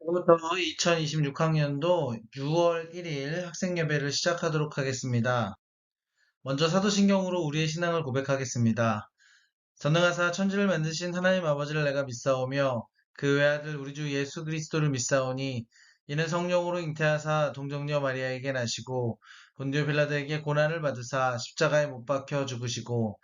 지금부터 2026학년도 6월 1일 학생 예배를 시작하도록 하겠습니다. 먼저 사도신경으로 우리의 신앙을 고백하겠습니다. 전능하사 천지를 만드신 하나님 아버지를 내가 믿사오며 그 외아들 우리 주 예수 그리스도를 믿사오니 이는 성령으로 잉태하사 동정녀 마리아에게 나시고 본디오 빌라도에게 고난을 받으사 십자가에 못 박혀 죽으시고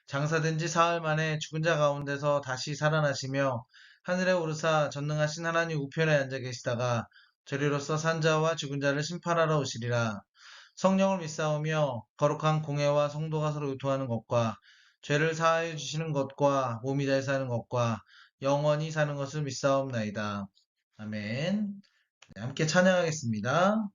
장사된 지 사흘 만에 죽은 자 가운데서 다시 살아나시며 하늘에 오르사 전능하신 하나님 우편에 앉아 계시다가 저리로서 산자와 죽은 자를 심판하러 오시리라. 성령을 믿사오며 거룩한 공회와 성도가 서로 의통하는 것과 죄를 사하여 주시는 것과 몸이 잘 사는 것과 영원히 사는 것을 믿사옵나이다. 아멘. 네, 함께 찬양하겠습니다.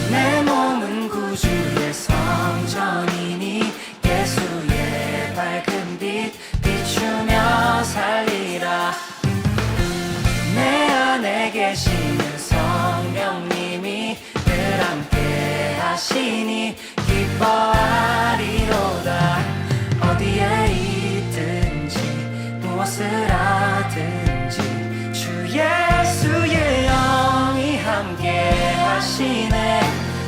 내 몸은 구주의 성전이니 예수의 밝은 빛 비추며 살리라. 내 안에 계시는 성령님이 늘 함께 하시니 기뻐하리로다. 어디에 있든지 무엇을 하든지 주 예수의 영이 함께 하시네.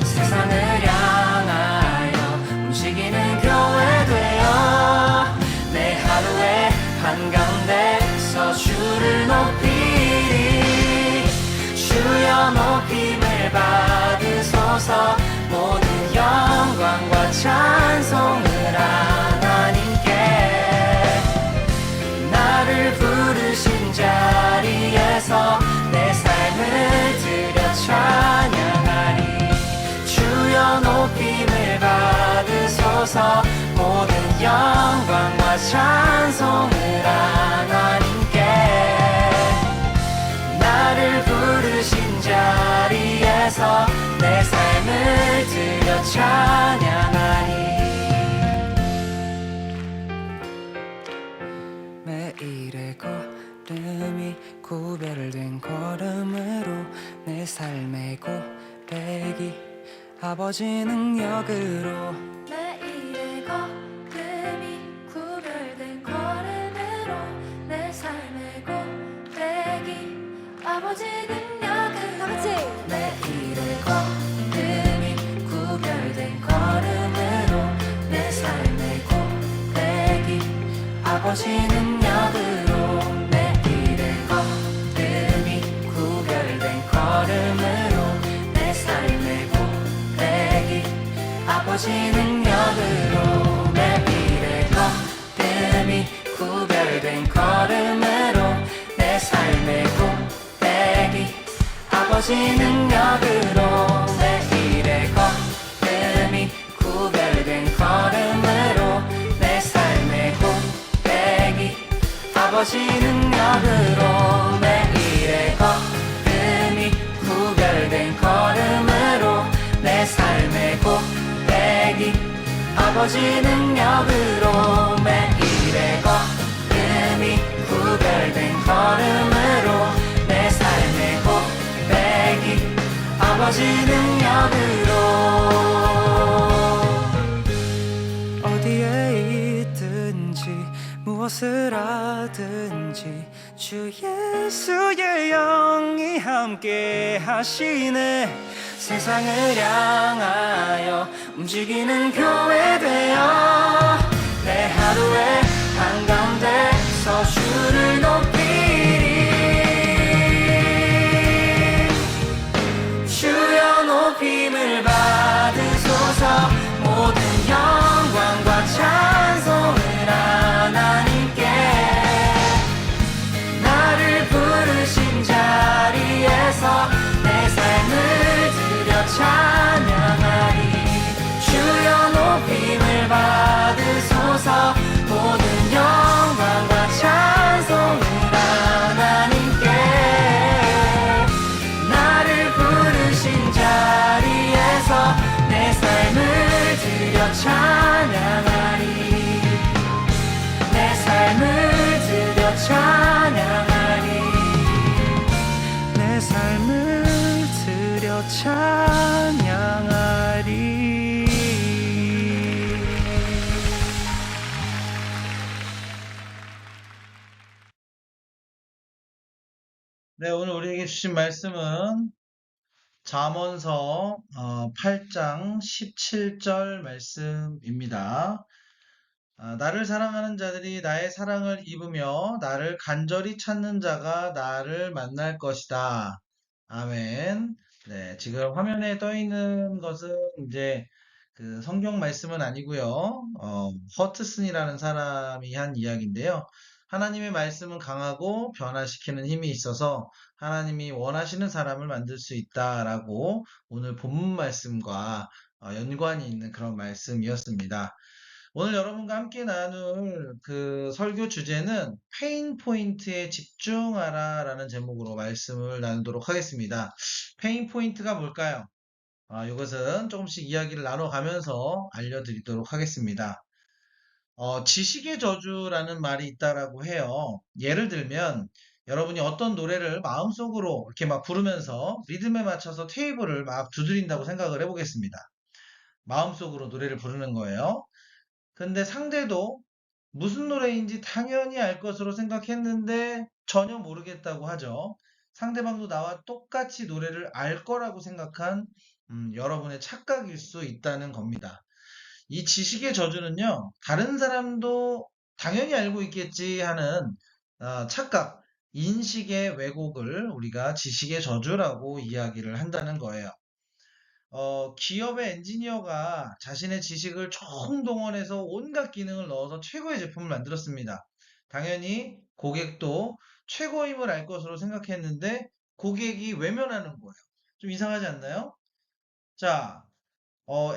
세상을 향하여 움직이는 교회 되어 내 하루의 한가운데서 주를 높이리. 주여 높임을 받으소서. 모든 영광과 찬송을 하나님께. 나를 부르신 자리에서 내 삶을 드려 찬양하리. 주여 높임을 받으소서. 모든 영광과 찬송을 하나님께. 나를 부르신 자리에서 내 삶을 드려 찬양하리. 매일의 걸음이 구별된 걸음으로 내 삶의 고백이 아버지 능력으로. 매일의 걸음이 구별된 걸음으로 내 삶의 고백이 아버지 능력으로. 매일의 걸음이 구별된 걸음으로 내 삶의 고백이 아버지 능력으로. 매일의 걸음이 구별된 걸음으로 내 삶의 고백이 아버지 능력으로. 매일의 걸음이 구별된 걸음으로 내 삶의 고백이 아버지 능력으로. 매일의 걸음이 구별된 걸음으로 내 삶의 고백이 아버지 능력으로. 매일의 걸음이 구별된 걸음으로 내 삶의 고백이 아버지 능력으로. 매일의 걸음이 구별된 걸음으로 내 삶의 고백이 아버지 능력으로. 어디에 있든지 무엇을 하든지 주 예수의 영이 함께 하시네. 세상을 향하여 움직이는 교회 되어 내 하루의 한가운데서 주를 높이리. 주여 높임을 받으소서. 모든 영광과 찬송을 하나님께. 나를 부르신 자리에서 내 삶을 드려 찬양하리. 주여 높임을 받으소서. 모든 영광과 찬송 네, 오늘 우리에게 주신 말씀은 잠언서 8장 17절 말씀입니다. 나를 사랑하는 자들이 나의 사랑을 입으며 나를 간절히 찾는 자가 나를 만날 것이다. 아멘. 네, 지금 화면에 떠 있는 것은 이제 그 성경 말씀은 아니고요. 허트슨이라는 사람이 한 이야기인데요. 하나님의 말씀은 강하고 변화시키는 힘이 있어서 하나님이 원하시는 사람을 만들 수 있다라고 오늘 본문 말씀과 연관이 있는 그런 말씀이었습니다. 오늘 여러분과 함께 나눌 그 설교 주제는 페인 포인트에 집중하라 라는 제목으로 말씀을 나누도록 하겠습니다. 페인 포인트가 뭘까요? 이것은 조금씩 이야기를 나눠가면서 알려드리도록 하겠습니다. 지식의 저주라는 말이 있다라고 해요. 예를 들면 여러분이 어떤 노래를 마음속으로 이렇게 막 부르면서 리듬에 맞춰서 테이블을 막 두드린다고 생각을 해보겠습니다. 마음속으로 노래를 부르는 거예요. 근데 상대도 무슨 노래인지 당연히 알 것으로 생각했는데 전혀 모르겠다고 하죠. 상대방도 나와 똑같이 노래를 알 거라고 생각한 여러분의 착각일 수 있다는 겁니다. 이 지식의 저주는요, 다른 사람도 당연히 알고 있겠지 하는 착각, 인식의 왜곡을 우리가 지식의 저주라고 이야기를 한다는 거예요. 기업의 엔지니어가 자신의 지식을 총동원해서 온갖 기능을 넣어서 최고의 제품을 만들었습니다. 당연히 고객도 최고임을 알 것으로 생각했는데 고객이 외면하는 거예요. 좀 이상하지 않나요? 자,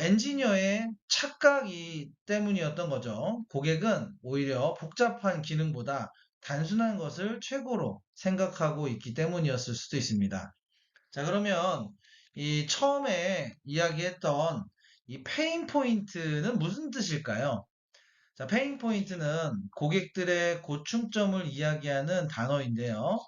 엔지니어의 착각이 때문이었던 거죠. 고객은 오히려 복잡한 기능보다 단순한 것을 최고로 생각하고 있기 때문이었을 수도 있습니다. 자, 그러면 이 처음에 이야기했던 이 페인 포인트는 무슨 뜻일까요? 자, 페인 포인트는 고객들의 고충점을 이야기하는 단어인데요.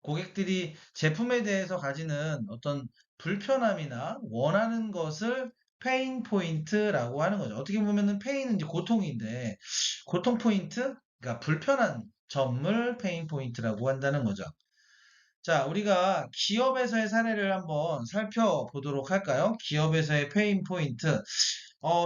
고객들이 제품에 대해서 가지는 어떤 불편함이나 원하는 것을 페인 포인트라고 하는 거죠. 어떻게 보면은 페인은 이제 고통인데 고통 포인트, 그러니까 불편한 점을 페인 포인트라고 한다는 거죠. 자, 우리가 기업에서의 사례를 한번 살펴보도록 할까요? 기업에서의 페인 포인트.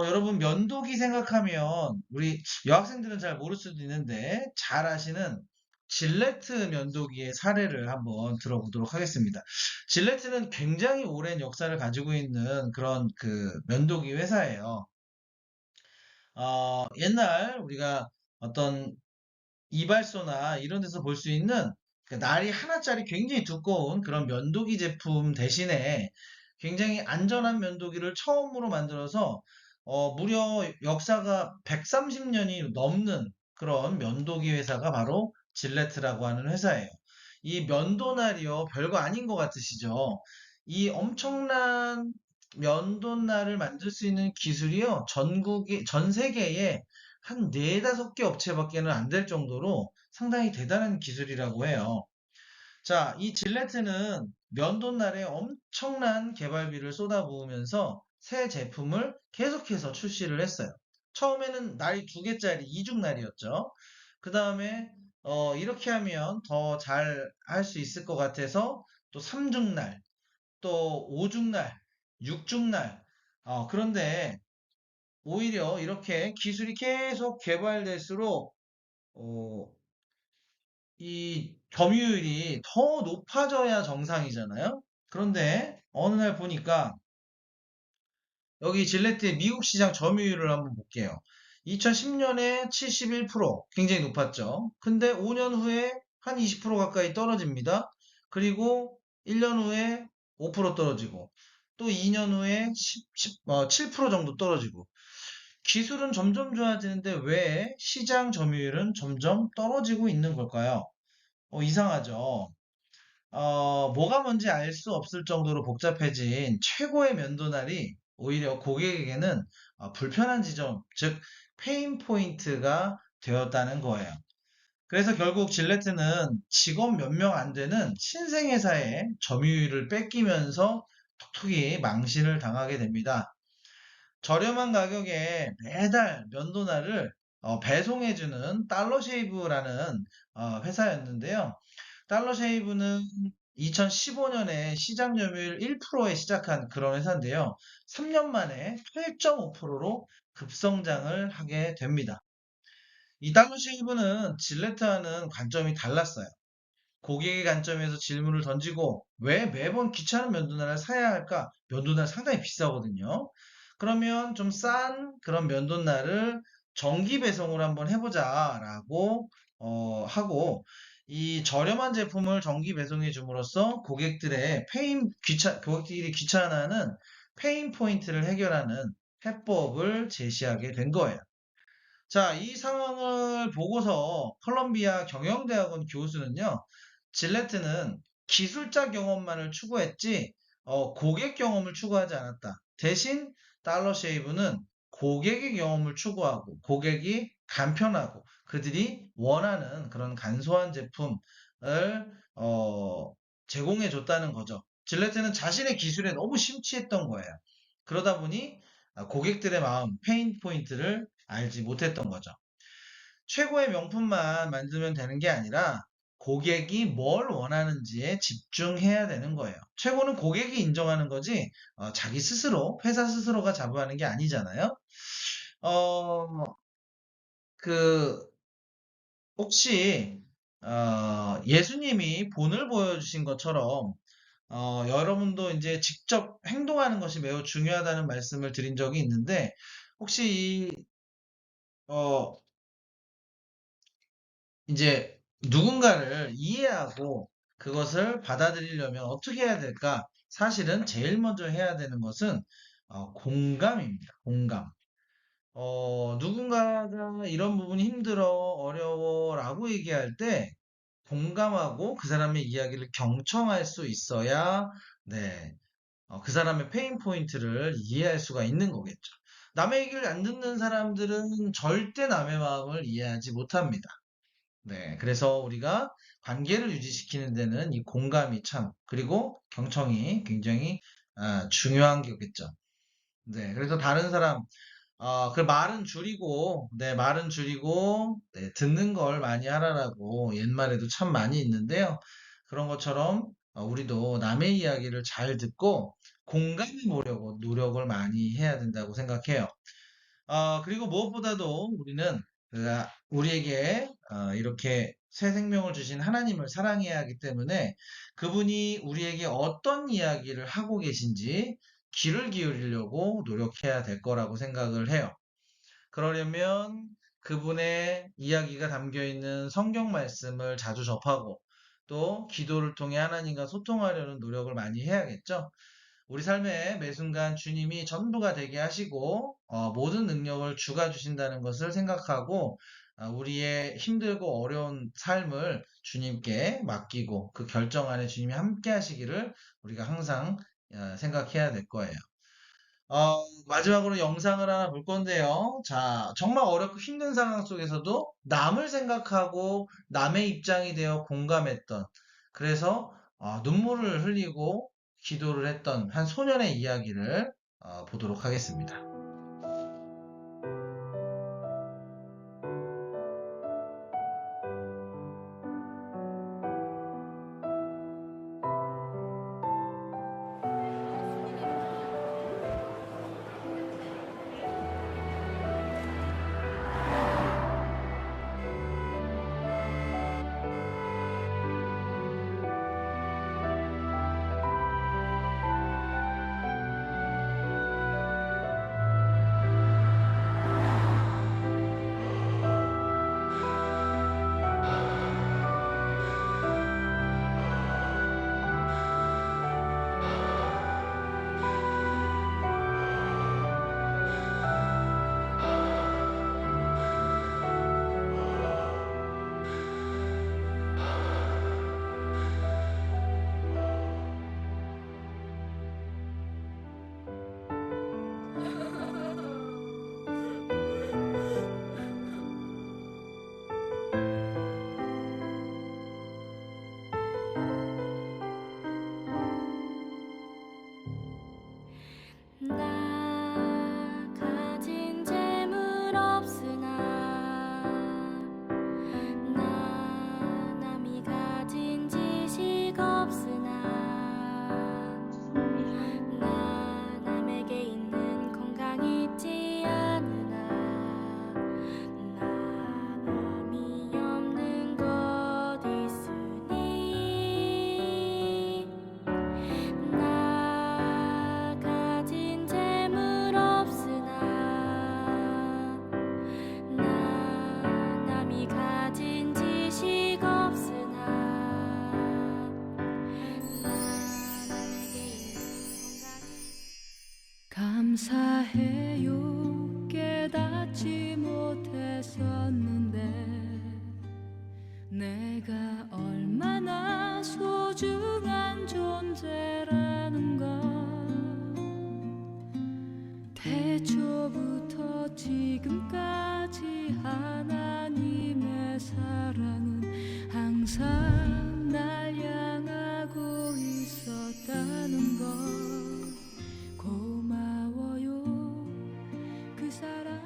여러분, 면도기 생각하면 우리 여학생들은 잘 모를 수도 있는데 잘 아시는 질레트 면도기의 사례를 한번 들어보도록 하겠습니다. 질레트는 굉장히 오랜 역사를 가지고 있는 그런 그 면도기 회사예요. 옛날 우리가 어떤 이발소나 이런 데서 볼 수 있는 그 날이 하나짜리 굉장히 두꺼운 그런 면도기 제품 대신에 굉장히 안전한 면도기를 처음으로 만들어서 무려 역사가 130년이 넘는 그런 면도기 회사가 바로 질레트라고 하는 회사예요. 이 면도날이요, 별거 아닌 것 같으시죠? 이 엄청난 면도날을 만들 수 있는 기술이요, 전 세계에 한 네다섯 개 업체밖에는 안 될 정도로 상당히 대단한 기술이라고 해요. 자, 이 질레트는 면도날에 엄청난 개발비를 쏟아부으면서 새 제품을 계속해서 출시를 했어요. 처음에는 날이 두 개짜리 이중날이었죠. 그 다음에 이렇게 하면 더 잘 할 수 있을 것 같아서 또 3중날, 또 5중날, 6중날. 그런데 오히려 이렇게 기술이 계속 개발될수록 어, 이 점유율이 더 높아져야 정상이잖아요. 그런데 어느 날 보니까 여기 질레트의 미국 시장 점유율을 한번 볼게요. 2010년에 71%, 굉장히 높았죠. 근데 5년 후에 한 20% 가까이 떨어집니다. 그리고 1년 후에 5% 떨어지고 또 2년 후에 7% 정도 떨어지고, 기술은 점점 좋아지는데 왜 시장 점유율은 점점 떨어지고 있는 걸까요? 이상하죠. 뭐가 뭔지 알 수 없을 정도로 복잡해진 최고의 면도날이 오히려 고객에게는 불편한 지점, 즉 페인 포인트가 되었다는 거예요. 그래서 결국 질레트는 직원 몇 명 안 되는 신생회사의 점유율을 뺏기면서 톡톡히 망신을 당하게 됩니다. 저렴한 가격에 매달 면도날을 배송해주는 달러쉐이브라는 회사였는데요. 달러쉐이브는 2015년에 시장 점유율 1%에 시작한 그런 회사인데요. 3년 만에 8.5%로 급성장을 하게 됩니다. 이 달러쉐이브는 질레트와는 관점이 달랐어요. 고객의 관점에서 질문을 던지고 왜 매번 귀찮은 면도날을 사야 할까? 면도날 상당히 비싸거든요. 그러면 좀 싼 그런 면도날을 정기 배송을 한번 해보자라고 하고 이 저렴한 제품을 정기 배송해 줌으로써 고객들이 귀찮아하는 페인 포인트를 해결하는 해법을 제시하게 된 거예요. 자, 이 상황을 보고서 컬럼비아 경영대학원 교수는요, 질레트는 기술자 경험만을 추구했지, 고객 경험을 추구하지 않았다. 대신 달러 쉐이브는 고객의 경험을 추구하고, 고객이 간편하고, 그들이 원하는 그런 간소한 제품을, 제공해 줬다는 거죠. 질레트는 자신의 기술에 너무 심취했던 거예요. 그러다 보니, 고객들의 마음, 페인 포인트를 알지 못했던 거죠. 최고의 명품만 만들면 되는 게 아니라 고객이 뭘 원하는지에 집중해야 되는 거예요. 최고는 고객이 인정하는 거지, 자기 스스로, 회사 스스로가 자부하는 게 아니잖아요. 어, 그, 혹시, 예수님이 본을 보여주신 것처럼, 여러분도 이제 직접 행동하는 것이 매우 중요하다는 말씀을 드린 적이 있는데, 혹시 어, 이제 누군가를 이해하고 그것을 받아들이려면 어떻게 해야 될까? 사실은 제일 먼저 해야 되는 것은 공감입니다. 공감. 누군가가 이런 부분이 힘들어, 어려워라고 얘기할 때 공감하고 그 사람의 이야기를 경청할 수 있어야 네, 그 사람의 페인 포인트를 이해할 수가 있는 거겠죠. 남의 얘기를 안 듣는 사람들은 절대 남의 마음을 이해하지 못합니다. 네, 그래서 우리가 관계를 유지시키는 데는 이 공감이 참, 그리고 경청이 굉장히 중요한 거겠죠. 네, 그래서 다른 사람, 그 말은 줄이고, 네, 듣는 걸 많이 하라라고 옛말에도 참 많이 있는데요. 그런 것처럼 우리도 남의 이야기를 잘 듣고 공감해 보려고 노력을 많이 해야 된다고 생각해요. 그리고 무엇보다도 우리는 우리에게 이렇게 새 생명을 주신 하나님을 사랑해야 하기 때문에 그분이 우리에게 어떤 이야기를 하고 계신지 귀를 기울이려고 노력해야 될 거라고 생각을 해요. 그러려면 그분의 이야기가 담겨 있는 성경 말씀을 자주 접하고 또 기도를 통해 하나님과 소통하려는 노력을 많이 해야겠죠. 우리 삶의 매 순간 주님이 전부가 되게 하시고 모든 능력을 주가 주신다는 것을 생각하고 우리의 힘들고 어려운 삶을 주님께 맡기고 그 결정 안에 주님이 함께 하시기를 우리가 항상 생각해야 될 거예요. 마지막으로 영상을 하나 볼 건데요. 자, 정말 어렵고 힘든 상황 속에서도 남을 생각하고 남의 입장이 되어 공감했던, 그래서 눈물을 흘리고 기도를 했던 한 소년의 이야기를 보도록 하겠습니다. 나 가진 재물 없으나 나 남이 가진 지식 없으나 감사해요. 깨닫지 못했었는데 내가 얼마나 소중한 존재라는 걸 태초부터 지금까지 하나님의 사랑은 항상 날 향하고 있었다는 걸 고마워요. 그 사랑을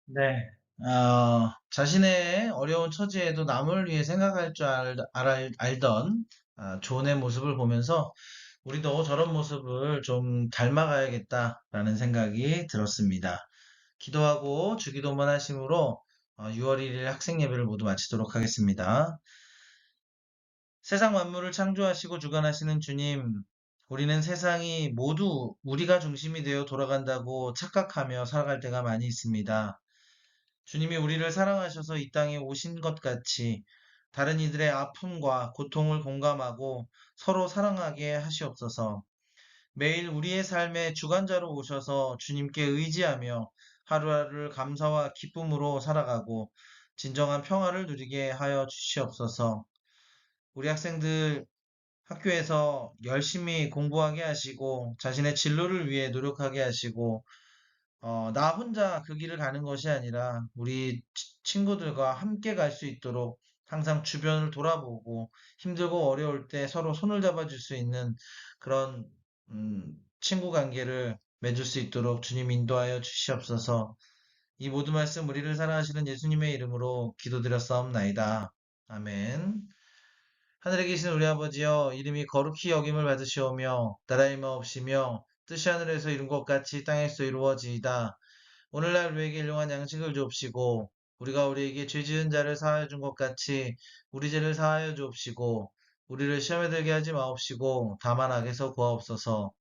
네. 자신의 어려운 처지에도 남을 위해 생각할 줄 알던 존의 모습을 보면서 우리도 저런 모습을 좀 닮아가야겠다라는 생각이 들었습니다. 기도하고 주기도문 하심으로 6월 1일 학생 예배를 모두 마치도록 하겠습니다. 세상 만물을 창조하시고 주관하시는 주님, 우리는 세상이 모두 우리가 중심이 되어 돌아간다고 착각하며 살아갈 때가 많이 있습니다. 주님이 우리를 사랑하셔서 이 땅에 오신 것 같이 다른 이들의 아픔과 고통을 공감하고 서로 사랑하게 하시옵소서. 매일 우리의 삶의 주관자로 오셔서 주님께 의지하며 하루하루를 감사와 기쁨으로 살아가고 진정한 평화를 누리게 하여 주시옵소서. 우리 학생들 학교에서 열심히 공부하게 하시고 자신의 진로를 위해 노력하게 하시고 나 혼자 그 길을 가는 것이 아니라 우리 친구들과 함께 갈 수 있도록 항상 주변을 돌아보고 힘들고 어려울 때 서로 손을 잡아줄 수 있는 그런 친구 관계를 맺을 수 있도록 주님 인도하여 주시옵소서. 이 모든 말씀 우리를 사랑하시는 예수님의 이름으로 기도드렸사옵나이다. 아멘. 하늘에 계신 우리 아버지여, 이름이 거룩히 여김을 받으시오며 나라의 마옵시며 뜻이 하늘에서 이룬 것 같이 땅에서 이루어지이다. 오늘날 우리에게 일용할 양식을 주옵시고 우리가 우리에게 죄 지은 자를 사하여 준 것 같이 우리 죄를 사하여 주옵시고 우리를 시험에 들게 하지 마옵시고 다만 악에서 구하옵소서.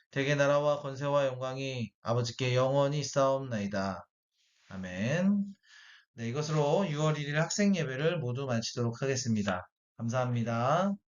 대개 나라와 권세와 영광이 아버지께 영원히 있사옵나이다. 아멘. 네, 이것으로 6월 1일 학생 예배를 모두 마치도록 하겠습니다. 감사합니다.